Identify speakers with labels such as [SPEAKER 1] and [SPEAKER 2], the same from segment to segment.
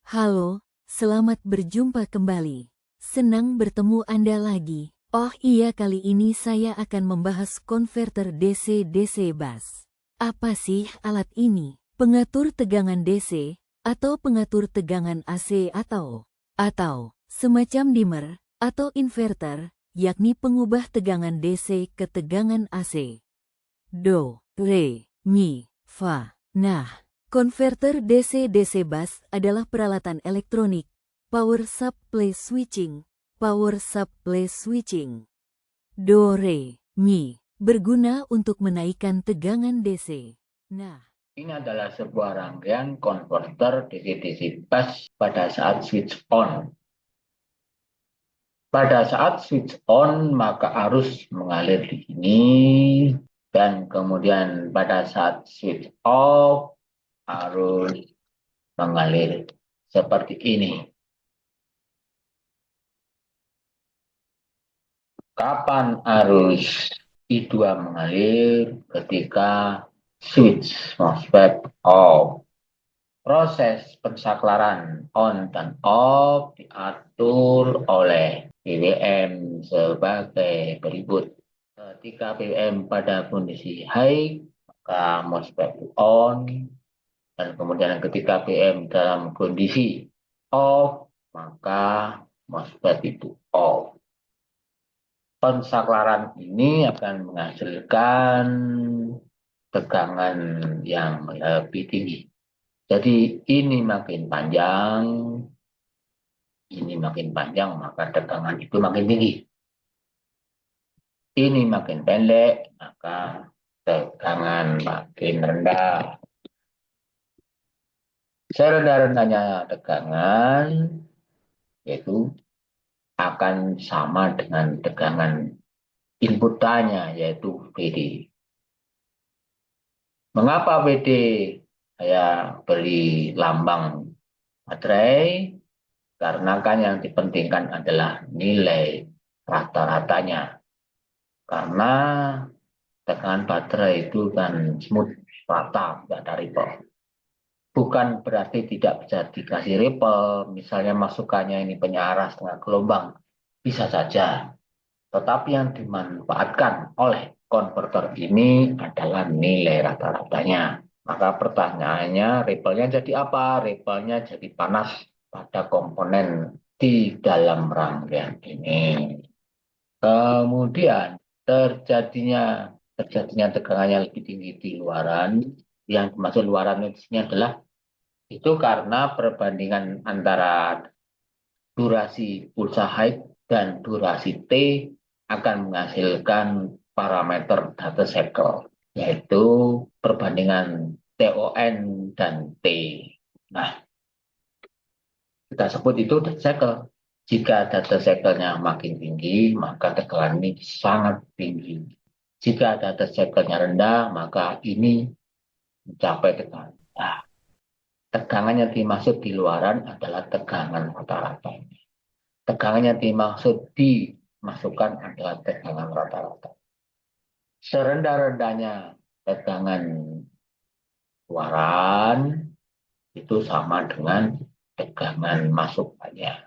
[SPEAKER 1] Halo, selamat berjumpa kembali. Senang bertemu Anda lagi. Oh iya, kali ini saya akan membahas konverter DC-DC bus. Apa sih alat ini? Pengatur tegangan DC, atau pengatur tegangan AC atau semacam dimmer, atau inverter, yakni pengubah tegangan DC ke tegangan AC. Do, re, mi, fa. Nah, konverter DC-DC bus adalah peralatan elektronik, power supply switching, do, re, mi, berguna untuk menaikkan tegangan DC. Nah,
[SPEAKER 2] Ini adalah sebuah rangkaian konverter DC-DC bus pada saat switch on. Pada saat switch on, maka arus mengalir di sini, dan kemudian pada saat switch off, arus mengalir seperti ini. Kapan arus I2 mengalir? Ketika switch MOSFET off. Proses pensaklaran on dan off diatur oleh PWM sebagai berikut. Ketika PWM pada kondisi high, maka MOSFET on, dan kemudian ketika PWM dalam kondisi off, maka MOSFET itu off. Pensaklaran ini akan menghasilkan tegangan yang lebih tinggi. Jadi ini makin panjang, maka tegangan itu makin tinggi. Ini makin pendek, maka tegangan makin rendah. Serendah-rendahnya tegangan yaitu akan sama dengan tegangan inputannya, yaitu VD. Mengapa VD saya beri lambang baterai? Karena kan yang dipentingkan adalah nilai rata-ratanya. Karena tegangan baterai itu kan smooth, rata, tidak ada ripple. Bukan berarti tidak bisa dikasih ripple, misalnya masukannya ini penyarah setengah gelombang, bisa saja. Tetapi yang dimanfaatkan oleh konverter ini adalah nilai rata-ratanya. Maka pertanyaannya, ripple-nya jadi apa? Ripple-nya jadi panas pada komponen di dalam rangkaian ini. Kemudian terjadinya tegangan yang lebih tinggi di luaran. Yang dimaksud luaran di sini adalah itu karena perbandingan antara durasi pulsa high dan durasi T akan menghasilkan parameter data cycle, yaitu perbandingan TON dan T. Nah, kita sebut itu data cycle. Jika data cycle-nya makin tinggi, maka tegangan ini sangat tinggi. Jika data cycle-nya rendah, maka ini mencapai tegangan. Nah, tegangan yang dimaksud di luaran adalah tegangan rata-rata. Tegangan yang dimaksud dimasukkan adalah tegangan rata-rata. Serendah-rendahnya tegangan luaran itu sama dengan tegangan masukannya.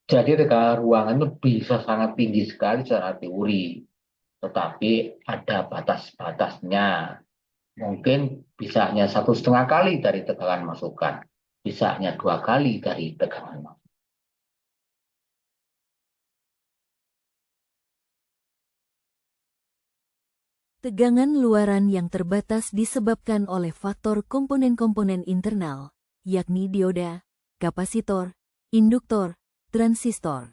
[SPEAKER 2] Jadi tegangan ruangan itu bisa sangat tinggi sekali secara teori, tetapi ada batas-batasnya. Mungkin bisa hanya 1,5 kali dari tegangan masukan, bisa hanya 2 kali dari tegangan masukan.
[SPEAKER 1] tegangan luaran yang terbatas disebabkan oleh faktor komponen-komponen internal, yakni dioda, kapasitor, induktor, transistor.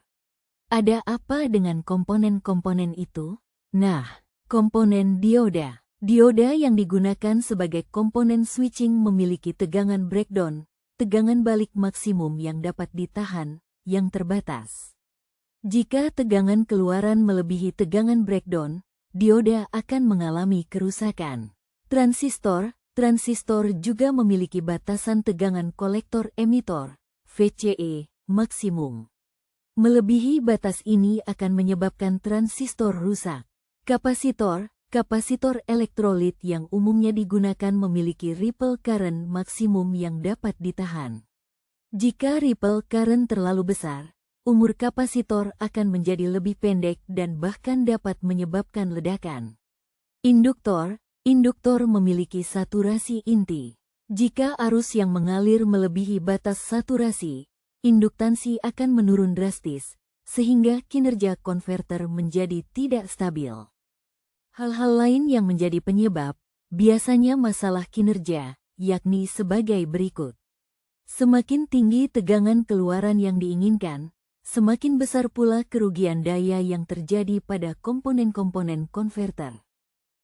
[SPEAKER 1] Ada apa dengan komponen-komponen itu? Nah, komponen dioda. Dioda yang digunakan sebagai komponen switching memiliki tegangan breakdown, tegangan balik maksimum yang dapat ditahan, yang terbatas. Jika tegangan keluaran melebihi tegangan breakdown, dioda akan mengalami kerusakan. Transistor juga memiliki batasan tegangan kolektor emitor, VCE, maksimum. Melebihi batas ini akan menyebabkan transistor rusak. Kapasitor elektrolit yang umumnya digunakan memiliki ripple current maksimum yang dapat ditahan. Jika ripple current terlalu besar, umur kapasitor akan menjadi lebih pendek dan bahkan dapat menyebabkan ledakan. Induktor memiliki saturasi inti. Jika arus yang mengalir melebihi batas saturasi, induktansi akan menurun drastis, sehingga kinerja konverter menjadi tidak stabil. Hal-hal lain yang menjadi penyebab, biasanya masalah kinerja, yakni sebagai berikut. Semakin tinggi tegangan keluaran yang diinginkan, semakin besar pula kerugian daya yang terjadi pada komponen-komponen konverter.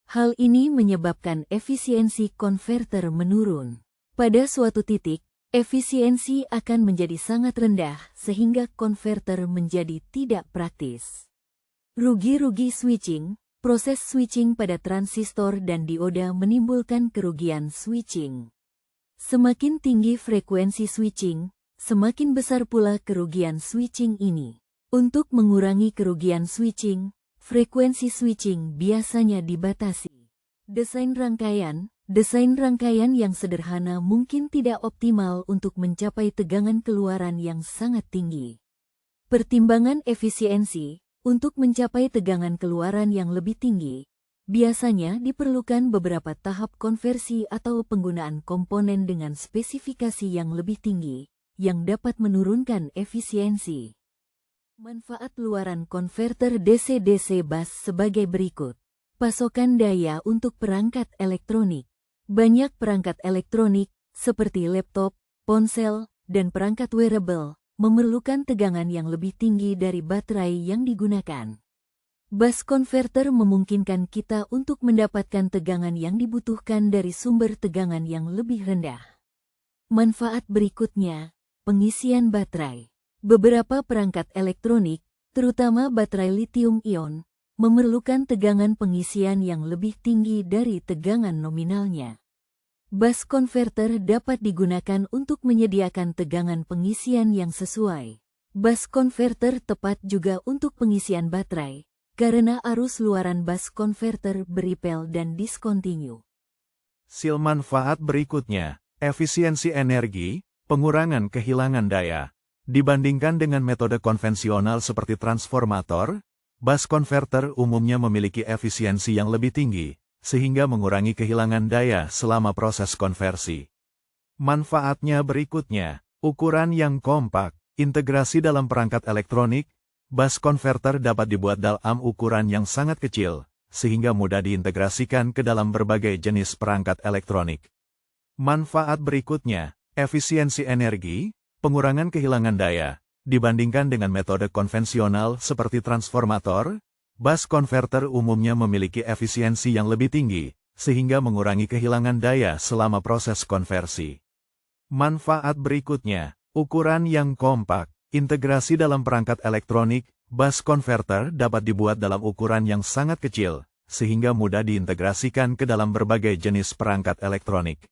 [SPEAKER 1] Hal ini menyebabkan efisiensi konverter menurun. Pada suatu titik, efisiensi akan menjadi sangat rendah sehingga konverter menjadi tidak praktis. Rugi-rugi switching. Proses switching pada transistor dan dioda menimbulkan kerugian switching. Semakin tinggi frekuensi switching, semakin besar pula kerugian switching ini. Untuk mengurangi kerugian switching, frekuensi switching biasanya dibatasi. Desain rangkaian yang sederhana mungkin tidak optimal untuk mencapai tegangan keluaran yang sangat tinggi. Pertimbangan efisiensi, untuk mencapai tegangan keluaran yang lebih tinggi, biasanya diperlukan beberapa tahap konversi atau penggunaan komponen dengan spesifikasi yang lebih tinggi, yang dapat menurunkan efisiensi. Manfaat luaran konverter DC-DC bus sebagai berikut. Pasokan daya untuk perangkat elektronik. Banyak perangkat elektronik, seperti laptop, ponsel, dan perangkat wearable, memerlukan tegangan yang lebih tinggi dari baterai yang digunakan. Bus converter memungkinkan kita untuk mendapatkan tegangan yang dibutuhkan dari sumber tegangan yang lebih rendah. Manfaat berikutnya, pengisian baterai. Beberapa perangkat elektronik, terutama baterai lithium-ion, memerlukan tegangan pengisian yang lebih tinggi dari tegangan nominalnya. Bus converter dapat digunakan untuk menyediakan tegangan pengisian yang sesuai. Bus converter tepat juga untuk pengisian baterai, karena arus luaran bus converter beripel dan diskontinu.
[SPEAKER 3] Manfaat berikutnya, efisiensi energi, pengurangan kehilangan daya. Dibandingkan dengan metode konvensional seperti transformator, bus converter umumnya memiliki efisiensi yang lebih tinggi, sehingga mengurangi kehilangan daya selama proses konversi. Manfaatnya berikutnya, ukuran yang kompak, integrasi dalam perangkat elektronik, bus converter dapat dibuat dalam ukuran yang sangat kecil, sehingga mudah diintegrasikan ke dalam berbagai jenis perangkat elektronik. Manfaat berikutnya, efisiensi energi, pengurangan kehilangan daya. Dibandingkan dengan metode konvensional seperti transformator, bus converter umumnya memiliki efisiensi yang lebih tinggi, sehingga mengurangi kehilangan daya selama proses konversi. Manfaat berikutnya, ukuran yang kompak, integrasi dalam perangkat elektronik, bus converter dapat dibuat dalam ukuran yang sangat kecil, sehingga mudah diintegrasikan ke dalam berbagai jenis perangkat elektronik.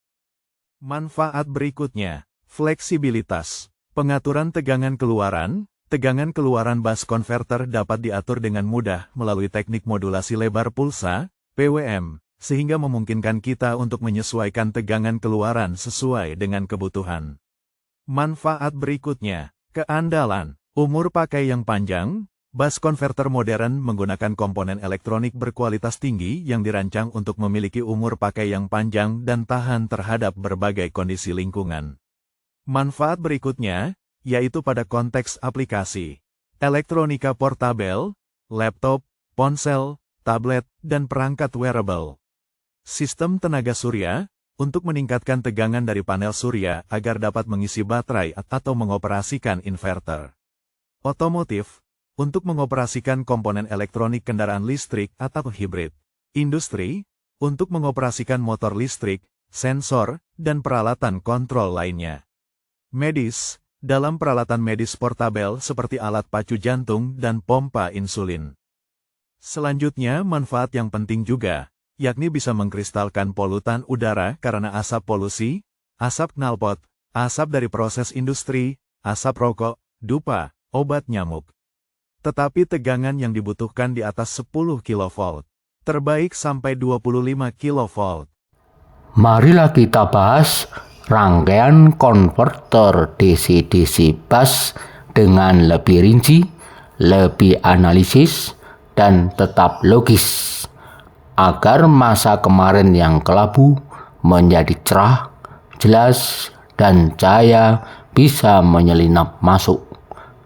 [SPEAKER 3] Manfaat berikutnya, fleksibilitas. Pengaturan tegangan keluaran bus converter dapat diatur dengan mudah melalui teknik modulasi lebar pulsa, PWM, sehingga memungkinkan kita untuk menyesuaikan tegangan keluaran sesuai dengan kebutuhan. Manfaat berikutnya, keandalan, umur pakai yang panjang, bus converter modern menggunakan komponen elektronik berkualitas tinggi yang dirancang untuk memiliki umur pakai yang panjang dan tahan terhadap berbagai kondisi lingkungan. Manfaat berikutnya, yaitu pada konteks aplikasi. Elektronika portabel, laptop, ponsel, tablet, dan perangkat wearable. Sistem tenaga surya, untuk meningkatkan tegangan dari panel surya agar dapat mengisi baterai atau mengoperasikan inverter. Otomotif, untuk mengoperasikan komponen elektronik kendaraan listrik atau hibrid. Industri, untuk mengoperasikan motor listrik, sensor, dan peralatan kontrol lainnya. Medis, dalam peralatan medis portabel seperti alat pacu jantung dan pompa insulin. Selanjutnya manfaat yang penting juga, yakni bisa mengkristalkan polutan udara karena asap polusi, asap knalpot, asap dari proses industri, asap rokok, dupa, obat nyamuk. Tetapi tegangan yang dibutuhkan di atas 10 kV, terbaik sampai 25 kV.
[SPEAKER 4] Marilah kita bahas rangkaian konverter DC-DC bus dengan lebih rinci, lebih analisis, dan tetap logis, agar masa kemarin yang kelabu menjadi cerah, jelas, dan cahaya bisa menyelinap masuk,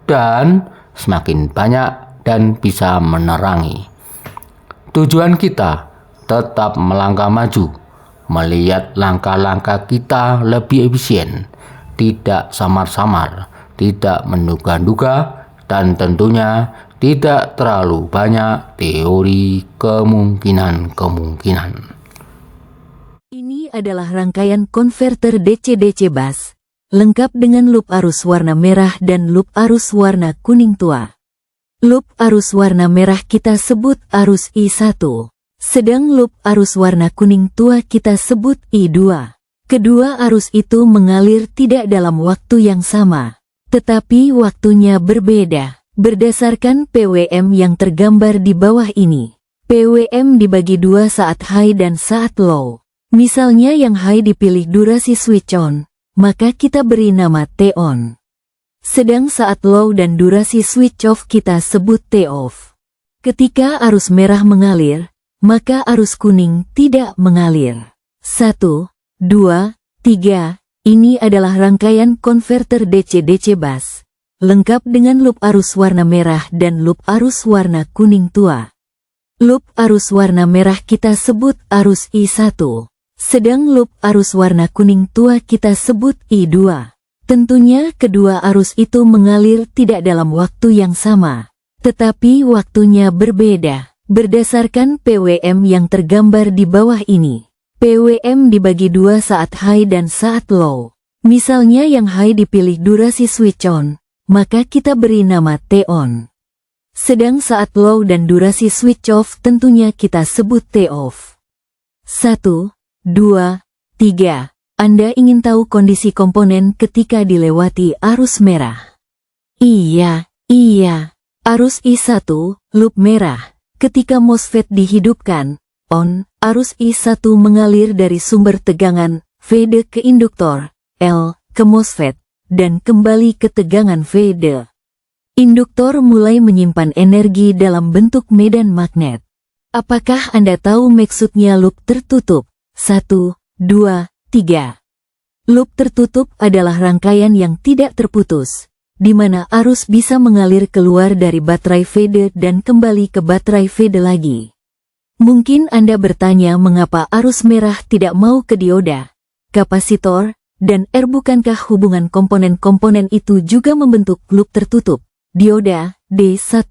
[SPEAKER 4] dan semakin banyak dan bisa menerangi. Tujuan kita tetap melangkah maju, melihat langkah-langkah kita lebih efisien, tidak samar-samar, tidak menduga-duga, dan tentunya tidak terlalu banyak teori kemungkinan-kemungkinan.
[SPEAKER 1] Ini adalah rangkaian konverter DC-DC bus, lengkap dengan loop arus warna merah dan loop arus warna kuning tua. Loop arus warna merah kita sebut arus I1, sedang loop arus warna kuning tua kita sebut I2. Kedua arus itu mengalir tidak dalam waktu yang sama, tetapi waktunya berbeda. Berdasarkan PWM yang tergambar di bawah ini, PWM dibagi dua saat high dan saat low. Misalnya yang high dipilih durasi switch on, maka kita beri nama T-on. Sedang saat low dan durasi switch off kita sebut T-off. Ketika arus merah mengalir, maka arus kuning tidak mengalir. 1, 2, 3, ini adalah rangkaian konverter DC-DC bus, lengkap dengan loop arus warna merah dan loop arus warna kuning tua. Loop arus warna merah kita sebut arus I1, sedang loop arus warna kuning tua kita sebut I2. Tentunya kedua arus itu mengalir tidak dalam waktu yang sama, tetapi waktunya berbeda. Berdasarkan PWM yang tergambar di bawah ini, PWM dibagi dua saat high dan saat low. Misalnya yang high dipilih durasi switch on, maka kita beri nama T-on. Sedang saat low dan durasi switch off tentunya kita sebut T-off. 1, 2, 3. Anda ingin tahu kondisi komponen ketika dilewati arus merah? Iya. Arus I1, loop merah. Ketika MOSFET dihidupkan, on, arus I1 mengalir dari sumber tegangan, VD ke induktor, L, ke MOSFET, dan kembali ke tegangan VD. Induktor mulai menyimpan energi dalam bentuk medan magnet. Apakah Anda tahu maksudnya loop tertutup? 1, 2, 3. Loop tertutup adalah rangkaian yang tidak terputus, di mana arus bisa mengalir keluar dari baterai VD dan kembali ke baterai VD lagi. Mungkin Anda bertanya mengapa arus merah tidak mau ke dioda, kapasitor, dan bukankah hubungan komponen-komponen itu juga membentuk loop tertutup? Dioda, D1,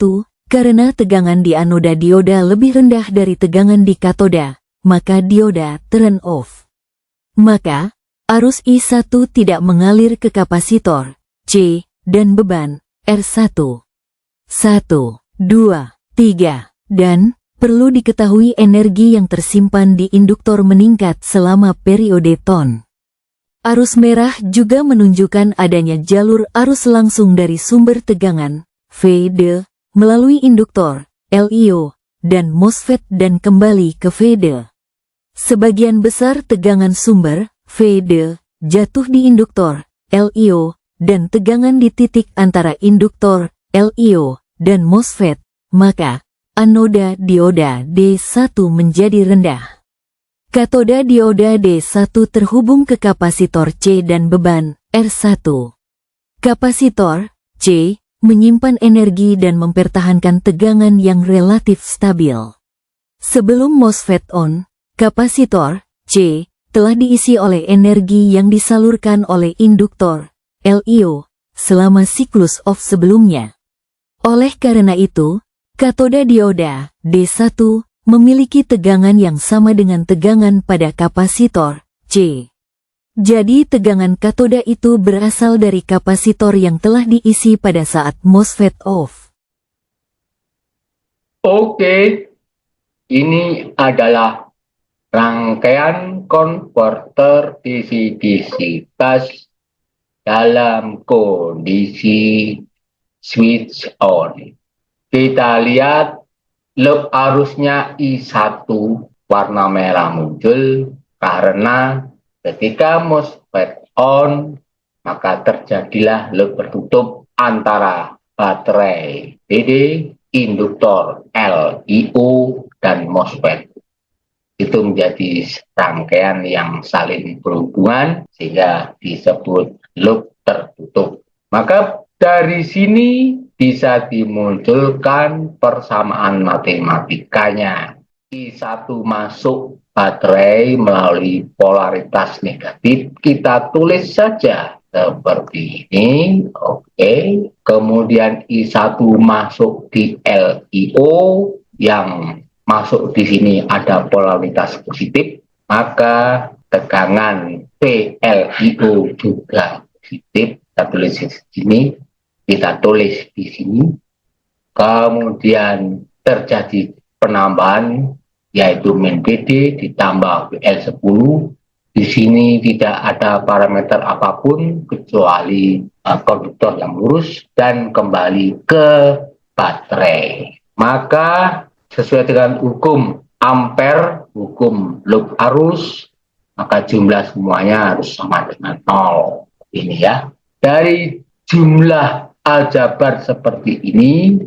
[SPEAKER 1] karena tegangan di anoda dioda lebih rendah dari tegangan di katoda, maka dioda turn off. Maka, arus I1 tidak mengalir ke kapasitor, C, dan beban, R1. 1, 2, 3, dan, perlu diketahui energi yang tersimpan di induktor meningkat selama periode ton. Arus merah juga menunjukkan adanya jalur arus langsung dari sumber tegangan, VD, melalui induktor, LIO, dan MOSFET dan kembali ke VD. Sebagian besar tegangan sumber, VD, jatuh di induktor, LIO, dan tegangan di titik antara induktor, LIO, dan MOSFET, maka, anoda dioda D1 menjadi rendah. Katoda dioda D1 terhubung ke kapasitor C dan beban, R1. Kapasitor, C, menyimpan energi dan mempertahankan tegangan yang relatif stabil. Sebelum MOSFET on, kapasitor, C, telah diisi oleh energi yang disalurkan oleh induktor, LIO, selama siklus off sebelumnya. Oleh karena itu, katoda dioda, D1, memiliki tegangan yang sama dengan tegangan pada kapasitor, C. Jadi tegangan katoda itu berasal dari kapasitor yang telah diisi pada saat MOSFET off.
[SPEAKER 2] Oke, ini adalah rangkaian konverter DC-DC bus dalam kondisi switch on. Kita lihat loop arusnya I1 warna merah muncul karena ketika MOSFET on, maka terjadilah loop tertutup antara baterai PD, induktor LIO, dan MOSFET. Itu menjadi rangkaian yang saling berhubungan sehingga disebut loop tertutup. Maka dari sini bisa dimunculkan persamaan matematikanya. I1 masuk baterai melalui polaritas negatif, kita tulis saja seperti ini. Oke. Kemudian I1 masuk di LIO yang masuk di sini ada polaritas positif, maka tegangan PLIO juga positif. Kita tulis di sini, kita tulis di sini. Kemudian terjadi penambahan, yaitu min PD ditambah PL10. Di sini tidak ada parameter apapun kecuali konduktor yang lurus dan kembali ke baterai. Maka sesuai dengan hukum ampere, hukum loop arus, maka jumlah semuanya harus sama dengan 0. Ini ya. Dari jumlah aljabar seperti ini,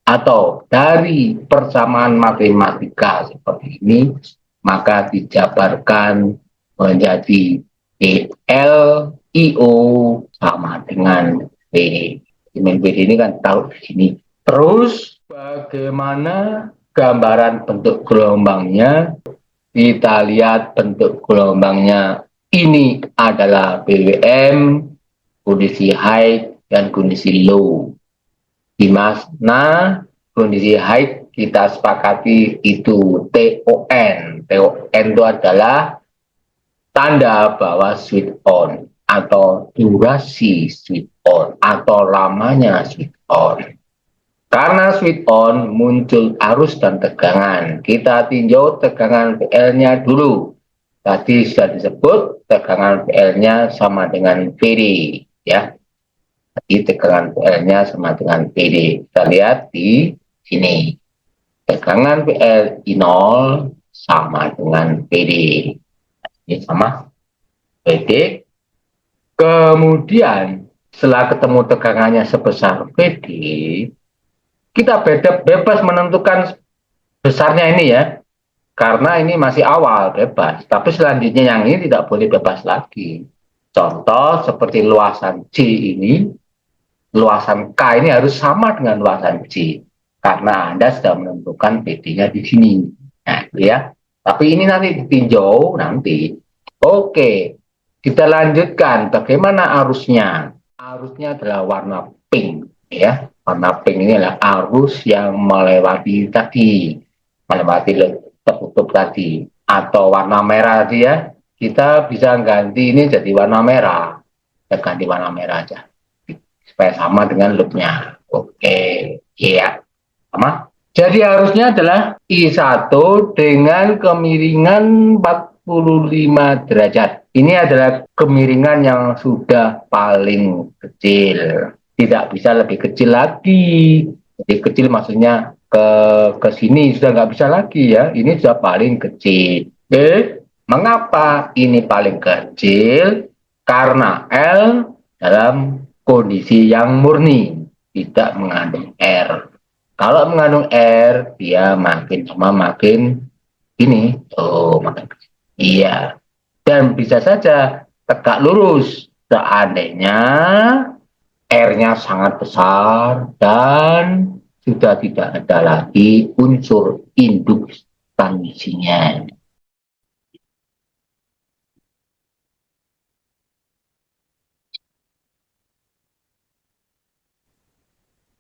[SPEAKER 2] atau dari persamaan matematika seperti ini, maka dijabarkan menjadi PLIO sama dengan PD. PD ini kan taruh di sini. Terus bagaimana gambaran bentuk gelombangnya? Kita lihat bentuk gelombangnya. Ini adalah BWM, kondisi high dan kondisi low. Di mana kondisi high kita sepakati itu TON. TON itu adalah tanda bahwa switch on atau durasi switch on atau lamanya switch on. Karena switch on muncul arus dan tegangan. Kita tinjau tegangan PL-nya dulu. Tadi sudah disebut tegangan PL-nya sama dengan PD, ya. Tadi tegangan PL-nya sama dengan PD. Kita lihat di sini. Tegangan PL I0 sama dengan PD. Ini sama PD. Kemudian setelah ketemu tegangannya sebesar PD, kita bebas menentukan besarnya ini ya, karena ini masih awal bebas. Tapi selanjutnya yang ini tidak boleh bebas lagi. Contoh seperti luasan C ini, luasan K ini harus sama dengan luasan C, karena Anda sudah menentukan PD-nya di sini. Nah, ya. Tapi ini nanti ditinjau nanti. Oke, kita lanjutkan. Bagaimana arusnya? Arusnya adalah warna pink, ya. Warna pink ini adalah arus yang melewati tadi, melewati tertutup tadi, atau warna merah tadi ya. Kita bisa ganti ini jadi warna merah. Kita ganti warna merah aja supaya sama dengan loopnya. Oke, iya, sama. Jadi arusnya adalah I1 dengan kemiringan 45 derajat. Ini adalah kemiringan yang sudah paling kecil. Tidak bisa lebih kecil lagi. Jadi kecil maksudnya ke sini sudah nggak bisa lagi ya. Ini sudah paling kecil. Mengapa ini paling kecil? Karena L dalam kondisi yang murni, tidak mengandung R. Kalau mengandung R, dia makin lama makin ini, makin kecil. Iya. Dan bisa saja tegak lurus. Seandainya R-nya sangat besar dan sudah tidak ada lagi unsur induksinya.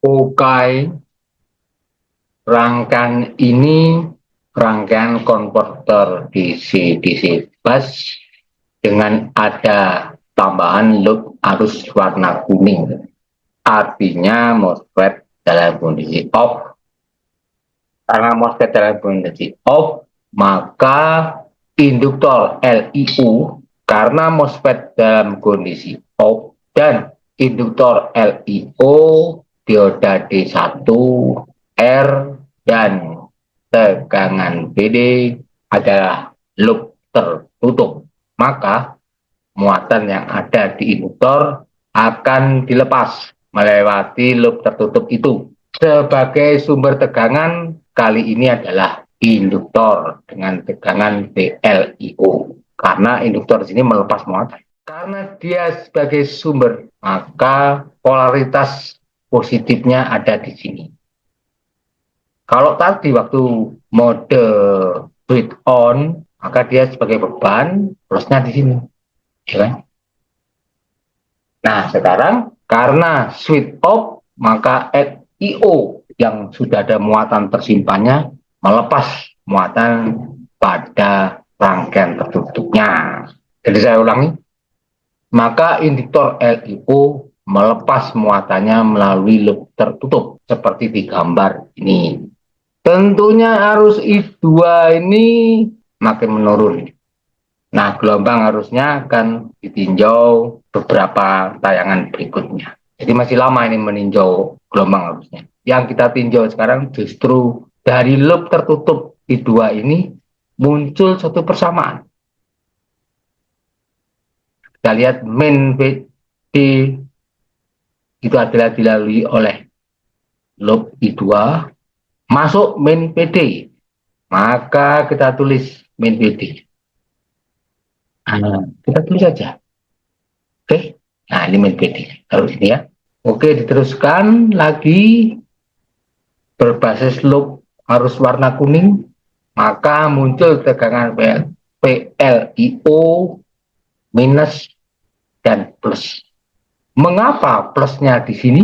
[SPEAKER 2] Oke. Rangkaian ini rangkaian konverter DC-DC bus dengan ada tambahan loop arus warna kuning. Artinya MOSFET dalam kondisi off. Karena MOSFET dalam kondisi off, maka induktor LIO, karena MOSFET dalam kondisi off dan induktor LIO dioda D1, R, dan tegangan PD adalah loop tertutup. Maka muatan yang ada di induktor akan dilepas melewati loop tertutup itu. Sebagai sumber tegangan kali ini adalah induktor dengan tegangan VLIO. Karena induktor di sini melepas muatan. Karena dia sebagai sumber, maka polaritas positifnya ada di sini. Kalau tadi waktu mode switch on, maka dia sebagai beban, plusnya di sini. Ya kan? Nah, sekarang karena switch off, maka LIO yang sudah ada muatan tersimpannya melepas muatan pada rangkaian tertutupnya. Jadi saya ulangi, maka induktor LIO melepas muatannya melalui loop tertutup seperti di gambar ini. Tentunya arus I2 ini makin menurun. Nah, gelombang arusnya akan ditinjau beberapa tayangan berikutnya. Jadi masih lama ini meninjau gelombang arusnya. Yang kita tinjau sekarang justru dari loop tertutup I2 ini muncul suatu persamaan. Kita lihat main PD itu adalah dilalui oleh loop I2 masuk main PD. Maka kita tulis main PD. Nah, kita tulis saja. Oke. Nah, ini main PD. Taruh sini ya. Oke, diteruskan lagi berbasis loop arus warna kuning, maka muncul tegangan PLIO minus dan plus. Mengapa plusnya di sini?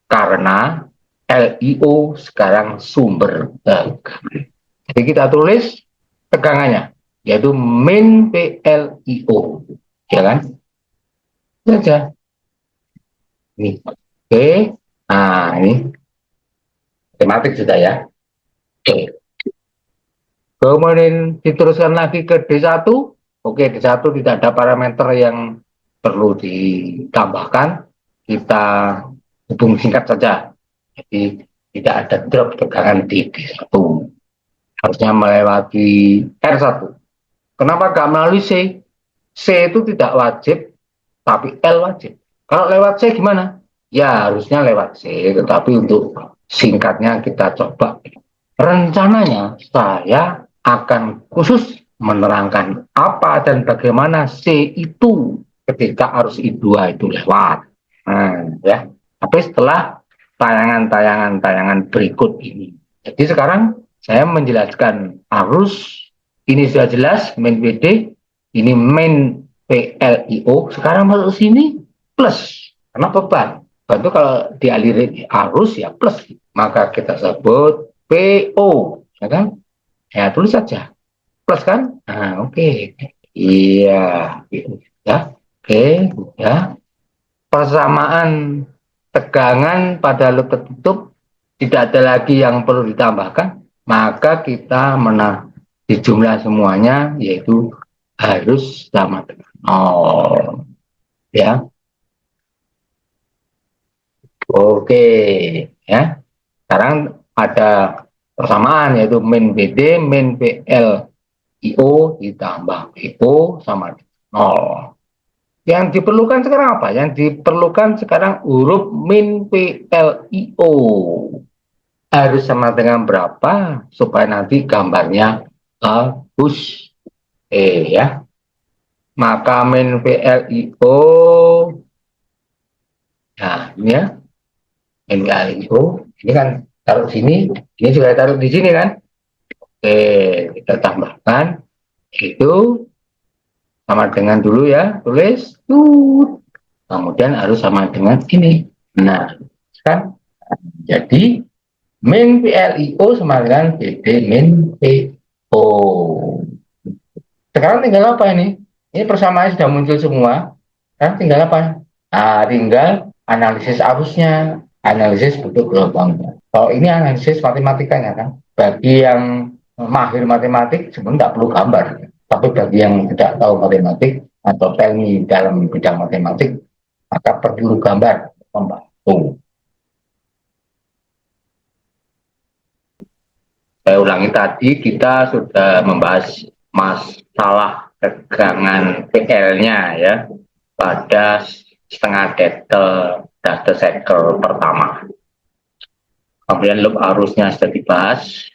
[SPEAKER 2] Karena LIO sekarang sumber tegangan. Jadi kita tulis tegangannya, yaitu min PLIO, ya kan? Saja. Ini, oke. Nah, ini matematik sudah ya. Oke. Kemudian diteruskan lagi ke D1. Oke, D1 tidak ada parameter yang perlu ditambahkan. Kita hubung singkat saja. Jadi tidak ada drop tegangan di D1. Harusnya melewati R1. Kenapa nggak melalui C? C itu tidak wajib, tapi L wajib. Kalau lewat C gimana? Ya harusnya lewat C, tetapi untuk singkatnya kita coba. Rencananya saya akan khusus menerangkan apa dan bagaimana C itu ketika arus I2 itu lewat. Nah, ya. Tapi setelah tayangan berikut ini. Jadi sekarang saya menjelaskan arus ini sudah jelas main PD, ini main PLIO. Sekarang masuk sini plus karena beban. Beban itu kalau dialiri arus ya plus, maka kita sebut PO, ya kan? Ya tulis saja plus kan? Nah, oke. Iya, ya. Oke, ya. Persamaan tegangan pada loop tertutup tidak ada lagi yang perlu ditambahkan, maka kita di jumlah semuanya yaitu harus sama dengan 0. Ya. Oke, ya. Sekarang ada persamaan yaitu min BD min PLIO ditambah PO sama dengan 0. Yang diperlukan sekarang apa? Yang diperlukan sekarang huruf min PLIO. Harus sama dengan berapa supaya nanti gambarnya bagus. Ya. Maka min PLIO, nah ini ya, min PLIO, ini kan taruh sini, ini juga taruh di sini kan. Oke, kita tambahkan itu sama dengan dulu ya, tulis tut. Kemudian harus sama dengan ini. Nah, kan jadi min PLIO sama dengan PD min PO. Sekarang tinggal apa ini? Ini persamaan sudah muncul semua. Kan tinggal apa? Nah, tinggal analisis arusnya, analisis bentuk gelombangnya. Kalau ini analisis matematikanya kan. Bagi yang mahir matematik sebenarnya tidak perlu gambar. Tapi bagi yang tidak tahu matematik atau teknik dalam bidang matematik, maka perlu gambar membantu. Saya ulangi tadi kita sudah membahas masalah tegangan PL-nya ya pada setengah data cycle pertama. Kemudian loop arusnya sudah dibahas,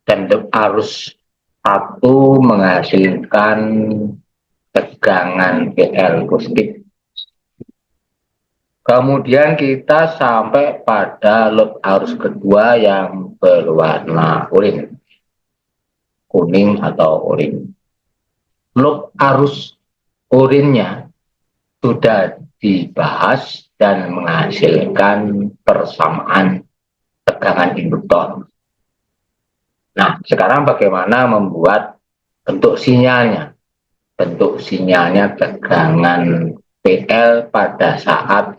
[SPEAKER 2] dan loop arus 1 menghasilkan tegangan PL positif. Kemudian kita sampai pada loop arus kedua yang berwarna oranye, kuning atau oranye. Loop arus oranye sudah dibahas dan menghasilkan persamaan tegangan induktor. Nah, sekarang bagaimana membuat bentuk sinyalnya? Bentuk sinyalnya tegangan PL pada saat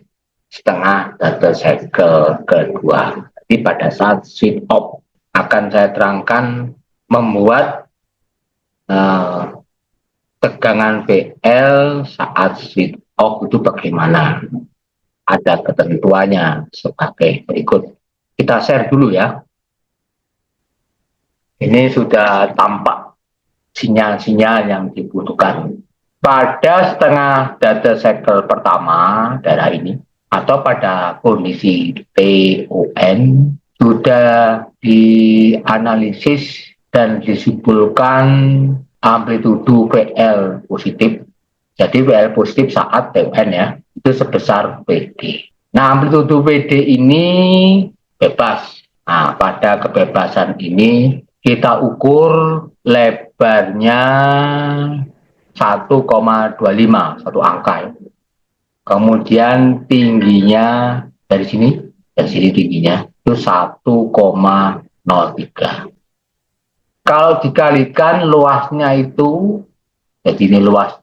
[SPEAKER 2] setengah data cycle kedua. Jadi pada saat switch off akan saya terangkan membuat tegangan PL saat switch off itu bagaimana. Ada ketentuannya sebagai berikut. Kita share dulu ya. Ini sudah tampak sinyal-sinyal yang dibutuhkan. Pada setengah data cycle pertama daerah ini, atau pada kondisi TON, sudah dianalisis dan disimpulkan amplitudo PL positif. Jadi PL positif saat TON ya, itu sebesar PD. Nah, amplitudo PD ini bebas. Nah, pada kebebasan ini kita ukur lebarnya 1,25, satu angka ya. Kemudian tingginya dari sini tingginya itu 1,03. Kalau dikalikan luasnya itu, jadi ini luas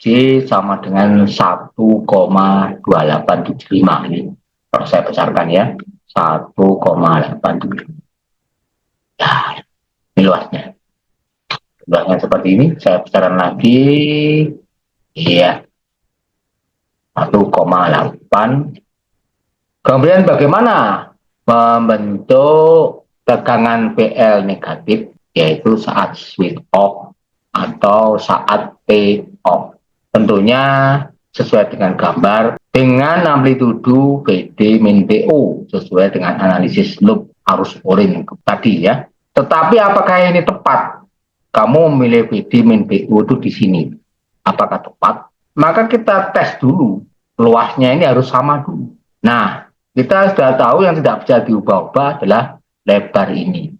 [SPEAKER 2] J sama dengan 1,2875 ini. Kalau saya besarkan ya, 1,875. Nah, ini luasnya. Luasnya seperti ini, saya besarkan lagi. Iya. 1,8. Kemudian bagaimana membentuk tegangan PL negatif, yaitu saat switch off atau saat T off. Tentunya sesuai dengan gambar dengan amplitudo PD min PO sesuai dengan analisis loop arus oranye tadi ya. Tetapi apakah ini tepat? Kamu memilih PD min PO itu di sini. Apakah tepat? Maka kita tes dulu. Luasnya ini harus sama dulu. Nah, kita sudah tahu yang tidak bisa diubah-ubah adalah lebar ini.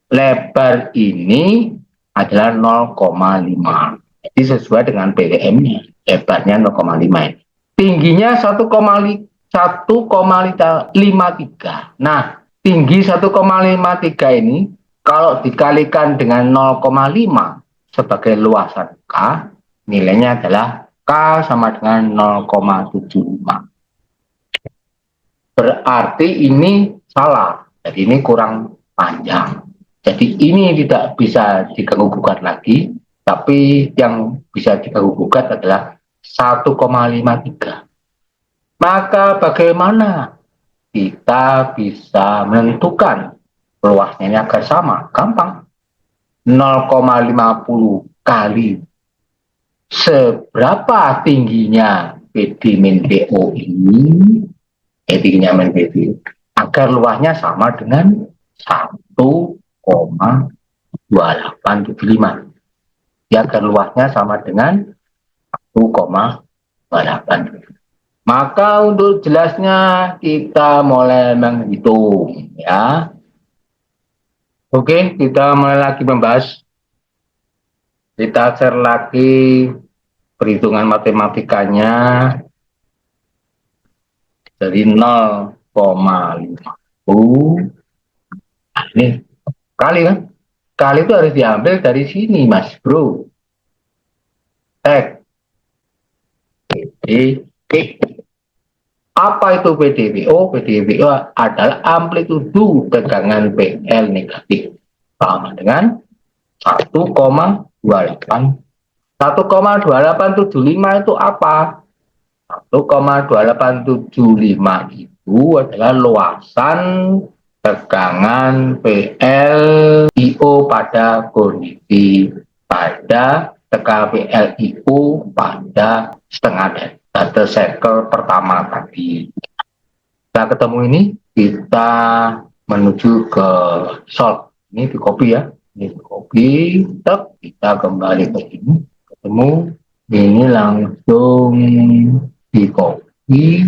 [SPEAKER 2] Lebar ini adalah 0,5. Jadi sesuai dengan PWM-nya. Lebarnya 0,5. Tingginya 1,53. Nah, tinggi 1,53 ini kalau dikalikan dengan 0,5 sebagai luasan K, nilainya adalah K sama dengan 0,75. Berarti ini salah. Jadi ini kurang panjang. Jadi ini tidak bisa diganggu-gugat lagi, tapi yang bisa diganggu-gugat adalah 1,53. Maka bagaimana kita bisa menentukan luasnya ini agar sama? Gampang. 0,50 kali seberapa tingginya PD min PO ini, tingginya min PO, agar luasnya sama dengan 1,2875. Ya, agar luasnya sama dengan 1,28. Maka untuk jelasnya kita mulai menghitung ya. Oke, kita mulai lagi membahas. Kita share lagi perhitungan matematikanya dari 0,50. Nah, ini kali kan? Kali itu harus diambil dari sini, Mas Bro. PDB. Apa itu PDBO? PDBO adalah amplitudo tegangan PL negatif sama dengan 1,28. 1,2875 itu apa? 1,2875 itu adalah luasan tegangan PLIO pada kondisi tegangan PLIO pada setengah data cycle pertama tadi. Kita ketemu ini, kita menuju ke solve. Ini di copy ya, ini di copy, kita kembali ke sini, ketemu ini langsung di copy,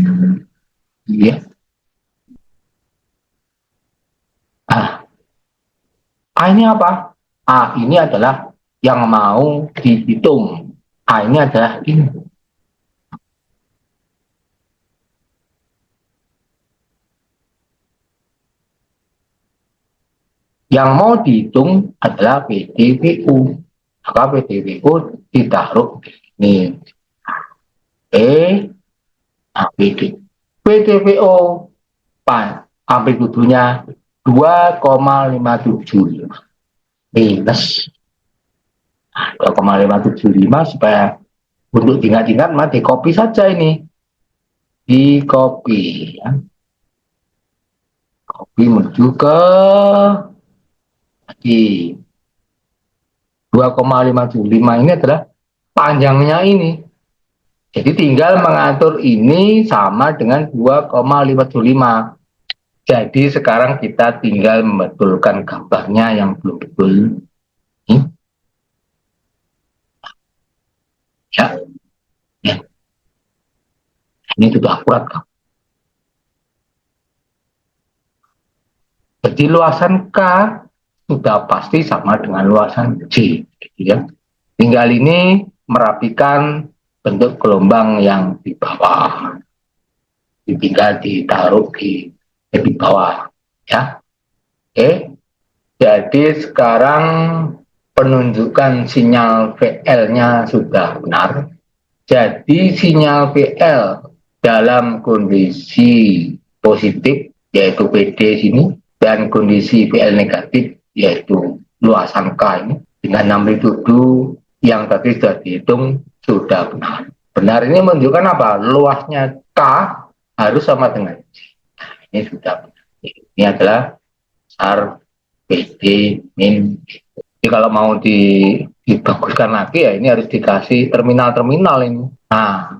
[SPEAKER 2] ya. Ini apa? Ini adalah yang mau dihitung. Ini adalah ini. Yang mau dihitung adalah PdVU. Maka PdVU ditaruh di sini. PdVO amplitudonya 2,575 minus 2,575 supaya untuk diingat-ingat mah di copy saja ini, di copy ya. Copy menuju ke di 2,575 ini adalah panjangnya ini. Jadi tinggal mengatur ini sama dengan 2,575. Jadi sekarang kita tinggal membetulkan gambarnya yang belum betul. Ya. Ini sudah akurat kan? Jadi luasan K sudah pasti sama dengan luasan J. Ya. Tinggal ini merapikan bentuk gelombang yang di bawah. Tinggal ditaruh di bawah, ya. Oke. Jadi sekarang penunjukan sinyal VL-nya sudah benar. Jadi sinyal VL dalam kondisi positif yaitu PD sini dan kondisi VL negatif yaitu luasan K ini dengan amplitudo yang tadi sudah dihitung sudah benar. Benar ini menunjukkan apa? Luasnya K harus sama dengan J. Ini sudah benar. Ini adalah besar PD min. Jadi kalau mau dibaguskan lagi ya ini harus dikasih terminal-terminal ini. Nah,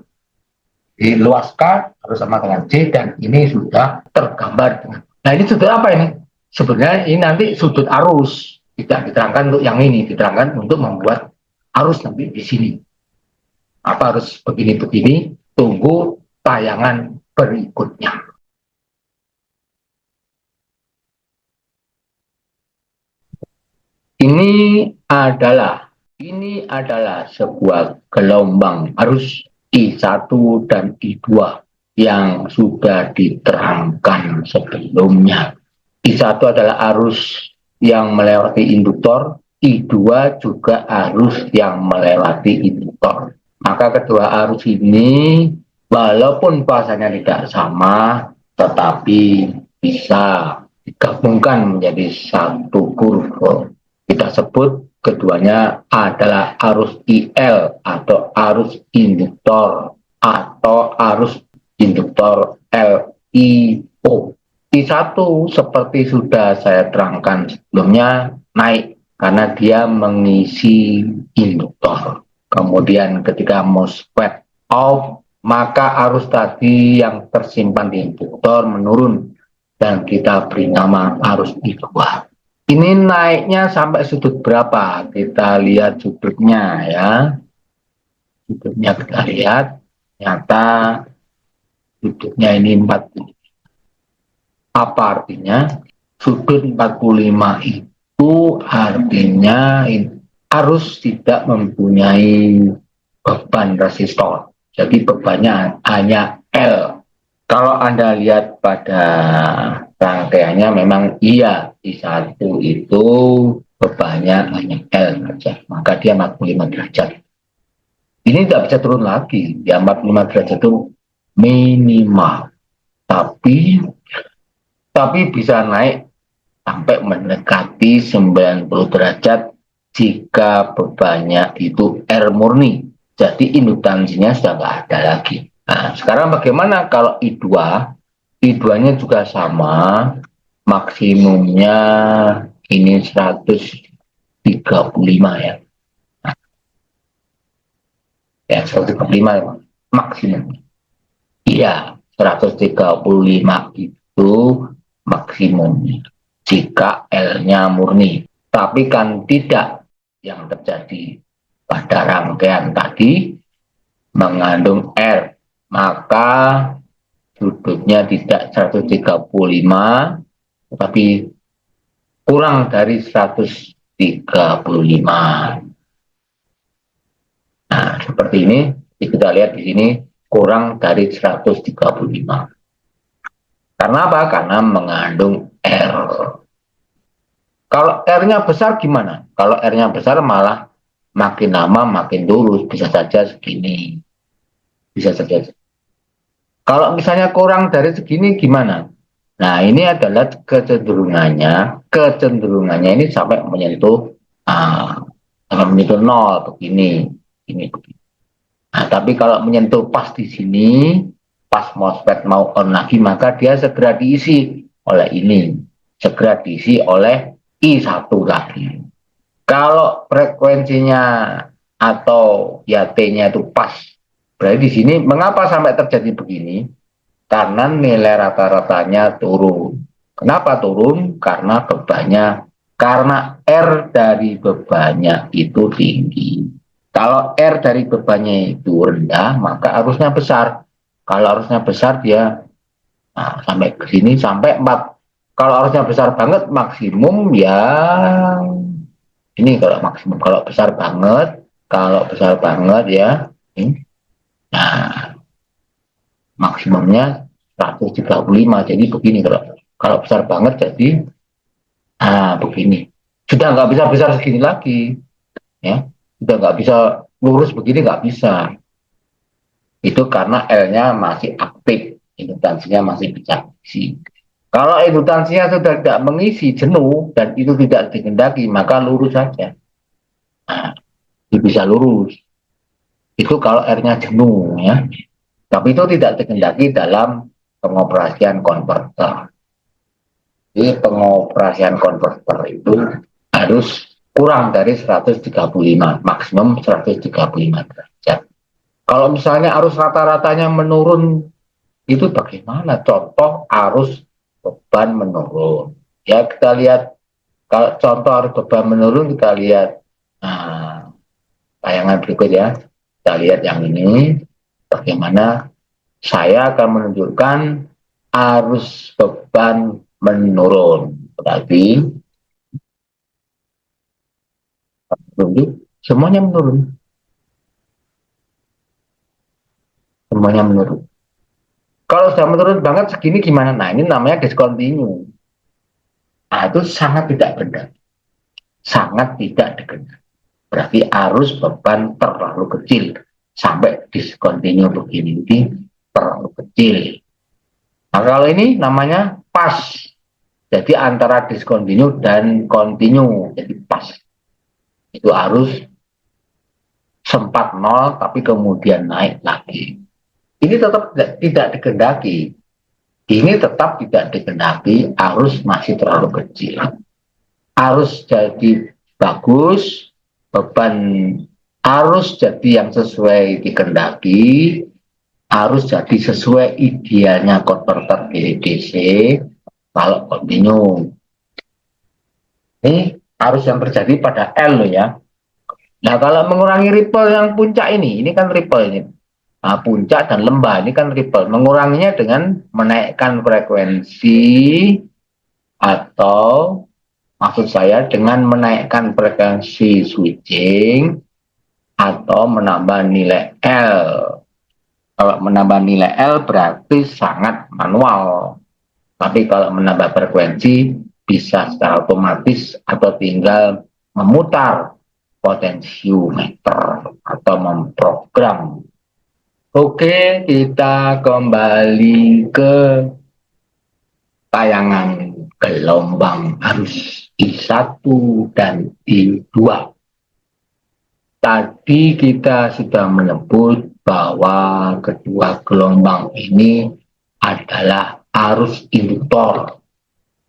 [SPEAKER 2] di luas K harus sama dengan J dan ini sudah tergambar dengan. Nah ini sudut apa ini? Sebenarnya ini nanti sudut arus. Tidak diterangkan untuk yang ini, diterangkan untuk membuat arus nanti di sini. Apa harus begini-begini? Tunggu tayangan berikutnya. Ini adalah sebuah gelombang arus I1 dan I2 yang sudah diterangkan sebelumnya. I1 adalah arus yang melewati induktor, I2 juga arus yang melewati induktor. Maka kedua arus ini walaupun fasanya tidak sama, tetapi bisa digabungkan menjadi satu kurva. Kita sebut keduanya adalah arus IL atau arus induktor atau arus induktor LIO. I1 seperti sudah saya terangkan sebelumnya naik karena dia mengisi induktor. Kemudian ketika MOSFET off, maka arus tadi yang tersimpan di induktor menurun dan kita beri nama arus I2. Ini naiknya sampai sudut berapa? Kita lihat sudutnya ya. Sudutnya kita lihat. Ternyata sudutnya ini 40. Apa artinya? Sudut 45 itu artinya arus tidak mempunyai beban resistor. Jadi bebannya hanya L. Kalau Anda lihat pada rangkaiannya memang iya, I1 itu bebannya hanya L saja, maka dia 45 derajat. Ini tidak bisa turun lagi, ya 45 derajat itu minimal. Tapi bisa naik sampai mendekati 90 derajat jika bebannya itu R murni. Jadi induktansinya sudah nggak ada lagi. Nah, sekarang bagaimana kalau I2? I2-nya juga sama, maksimumnya ini 135 ya. Ya, 135 ya, maksimum. Iya, 135 itu maksimumnya jika L-nya murni. Tapi kan tidak, yang terjadi pada rangkaian tadi mengandung R, maka sudutnya tidak 135, tetapi kurang dari 135. Nah, seperti ini, kita lihat di sini kurang dari 135. Karena apa? Karena mengandung R. Kalau R-nya besar gimana? Kalau R-nya besar malah makin lama makin lurus, bisa saja segini. Bisa saja. Kalau misalnya kurang dari segini gimana? Nah, ini adalah kecenderungannya. Kecenderungannya ini sampai menyentuh nol begini. Ini. Nah, tapi kalau menyentuh pas di sini, pas MOSFET mau on lagi, maka dia segera diisi oleh ini. Segera diisi oleh I1 lagi. Kalau frekuensinya atau ya T-nya itu pas, berarti di sini mengapa sampai terjadi begini? Karena nilai rata-ratanya turun. Kenapa turun? Karena bebannya, karena R dari bebannya itu tinggi. Kalau R dari bebannya itu rendah, maka arusnya besar. Kalau arusnya besar, dia sampai ke sini, sampai 4. Kalau arusnya besar banget, maksimum ya ini kalau maksimum. Kalau besar banget ya, ini. Nah, maksimumnya 135. Jadi begini, kalau besar banget jadi begini. Sudah nggak bisa besar segini lagi, ya. Sudah nggak bisa lurus begini, nggak bisa. Itu karena L-nya masih aktif, indukansinya masih bisa isi. Kalau indukansinya sudah tidak mengisi, jenuh, dan itu tidak dikehendaki, maka lurus saja. Nah, bisa lurus. Itu kalau R-nya jenuh, ya. Tapi itu tidak dikehendaki dalam pengoperasian konverter. Jadi pengoperasian konverter itu harus kurang dari 135, maksimum 135 derajat. Kalau misalnya arus rata-ratanya menurun, itu bagaimana? Contoh arus beban menurun. Ya, kita lihat, kalau contoh arus beban menurun, kita lihat tayangan berikut ya. Kita lihat yang ini, bagaimana saya akan menunjukkan arus beban menurun. Berarti semuanya menurun. Semuanya menurun. Kalau sudah menurun banget segini gimana? Nah, ini namanya discontinue. Nah, itu sangat tidak benar. Sangat tidak dikehendaki. Berarti arus beban terlalu kecil. Sampai discontinue begini, ini terlalu kecil. Nah, kalau ini namanya pas. Jadi antara discontinue dan continue. Jadi pas. Itu arus sempat nol tapi kemudian naik lagi. Ini tetap tidak dikehendaki. Ini tetap tidak dikehendaki, arus masih terlalu kecil. Arus jadi bagus, beban arus jadi yang sesuai dikehendaki, arus jadi sesuai idealnya konverter DC kalau continue. Ini arus yang terjadi pada L ya. Nah, kalau mengurangi ripple yang puncak ini kan ripple ini. Nah, puncak dan lembah ini kan ripple. Menguranginya dengan menaikkan frekuensi atau maksud saya dengan menaikkan frekuensi switching atau menambah nilai L. Kalau menambah nilai L berarti sangat manual. Tapi kalau menambah frekuensi bisa secara otomatis atau tinggal memutar potensiometer atau memprogram. Oke, kita kembali ke tayangan gelombang arus I1 dan I2. Tadi kita sudah menyebut bahwa kedua gelombang ini adalah arus induktor.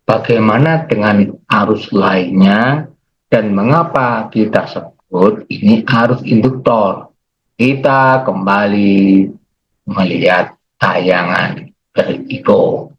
[SPEAKER 2] Bagaimana dengan arus lainnya dan mengapa kita sebut ini arus induktor? Kita kembali melihat tayangan berikut.